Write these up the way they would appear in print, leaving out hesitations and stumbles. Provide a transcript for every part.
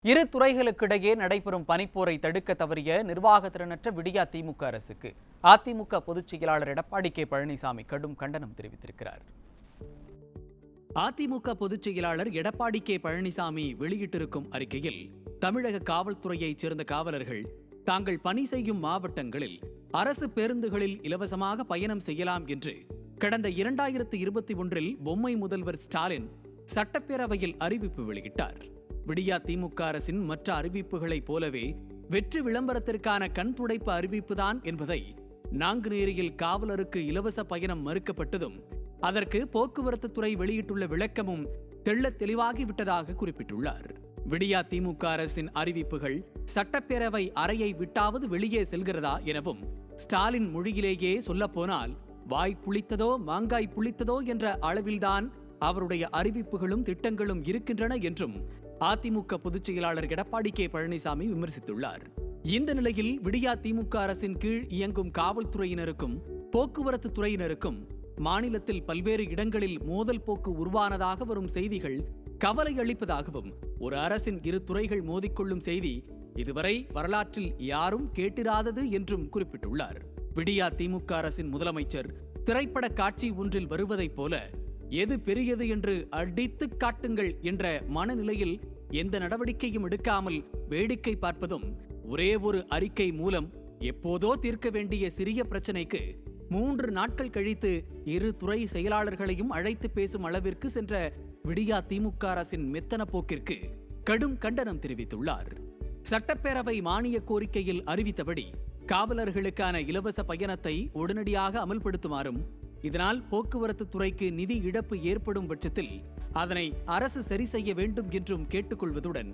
இரு துறைகளுக்கிடையே நடைபெறும் பனிப்போரை தடுக்க தவறிய நிர்வாக திறனற்ற விடியா திமுக அரசுக்கு அதிமுக பொதுச் செயலாளர் எடப்பாடி கே பழனிசாமி கடும் கண்டனம் தெரிவித்திருக்கிறார். அதிமுக பொதுச் செயலாளர் எடப்பாடி கே பழனிசாமி வெளியிட்டிருக்கும் அறிக்கையில், தமிழக காவல்துறையைச் சேர்ந்த காவலர்கள் தாங்கள் பணி செய்யும் மாவட்டங்களில் அரசு பேருந்துகளில் இலவசமாக பயணம் செய்யலாம் என்று கடந்த 2021 பொம்மை முதல்வர் ஸ்டாலின் சட்டப்பேரவையில் அறிவிப்பு வெளியிட்டார். விடியா திமுக அரசின் மற்ற அறிவிப்புகளைப் போலவே வெற்றி விளம்பரத்திற்கான கண் துடைப்பு அறிவிப்புதான் என்பதை நாங்குநேரியில் காவலருக்கு இலவச பயணம் மறுக்கப்பட்டதும் அதற்கு போக்குவரத்து துறை வெளியிட்டுள்ள விளக்கமும் தெள்ளத் தெளிவாகிவிட்டதாக குறிப்பிட்டுள்ளார். விடியா திமுக அரசின் அறிவிப்புகள் சட்டப்பேரவை அறையை விட்டாவது வெளியே செல்கிறதா எனவும், ஸ்டாலின் மொழியிலேயே சொல்லப்போனால் வாய் புளித்ததோ மாங்காய் புளித்ததோ என்ற அளவில்தான் அவருடைய அறிவிப்புகளும் திட்டங்களும் இருக்கின்றன என்றும் அதிமுக பொதுச் செயலாளர் எடப்பாடி கே பழனிசாமி விமர்சித்துள்ளார். இந்த நிலையில் விடியா திமுக அரசின் கீழ் இயங்கும் காவல்துறையினருக்கும் போக்குவரத்து துறையினருக்கும் மாநிலத்தில் பல்வேறு இடங்களில் மோதல் போக்கு உருவானதாக வரும் செய்திகள் கவலை அளிப்பதாகவும், ஒரு அரசின் இரு துறைகள் மோதிக்கொள்ளும் செய்தி இதுவரை வரலாற்றில் யாரும் கேட்டிராதது என்றும் குறிப்பிட்டுள்ளார். விடியா திமுக அரசின் முதலமைச்சர் திரைப்பட காட்சி ஒன்றில் வருவதைப் போல எது பெரியது என்று அடித்து காட்டுங்கள் என்ற மனநிலையில் எந்த நடவடிக்கையும் எடுக்காமல் வேடிக்கை பார்ப்பதும், ஒரே ஒரு அறிக்கை மூலம் எப்போதோ தீர்க்க வேண்டிய சிறிய பிரச்சனைக்கு 3 நாட்கள் கழித்து இரு துறை செயலாளர்களையும் அழைத்து பேசும் அளவிற்கு சென்ற விடியா திமுக அரசின் மெத்தன போக்கிற்கு கடும் கண்டனம் தெரிவித்துள்ளார். சட்டப்பேரவை மானிய கோரிக்கையில் அறிவித்தபடி காவலர்களுக்கான இலவச பயணத்தை உடனடியாக அமல்படுத்துமாறும், இதனால் போக்குவரத்து துறைக்கு நிதி இழப்பு ஏற்படும் பட்சத்தில் அதனை அரசு சரி செய்ய வேண்டும் என்றும் கேட்டுக்கொள்வதுடன்,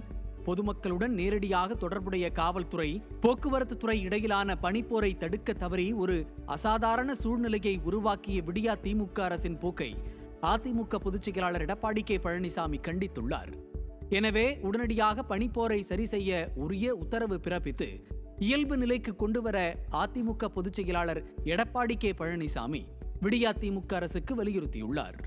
பொதுமக்களுடன் நேரடியாக தொடர்புடைய காவல்துறை போக்குவரத்து துறை இடையிலான பனிப்போரை தடுக்க தவறி ஒரு அசாதாரண சூழ்நிலையை உருவாக்கிய விடியா திமுக அரசின் போக்கை அதிமுக பொதுச் செயலாளர் எடப்பாடி கே பழனிசாமி கண்டித்துள்ளார். எனவே உடனடியாக பனிப்போரை சரி செய்ய உரிய உத்தரவு பிறப்பித்து இயல்பு நிலைக்கு கொண்டுவர அதிமுக பொதுச் செயலாளர் எடப்பாடி கே பழனிசாமி விடியா திமுக அரசுக்கு வலியுறுத்தியுள்ளார்.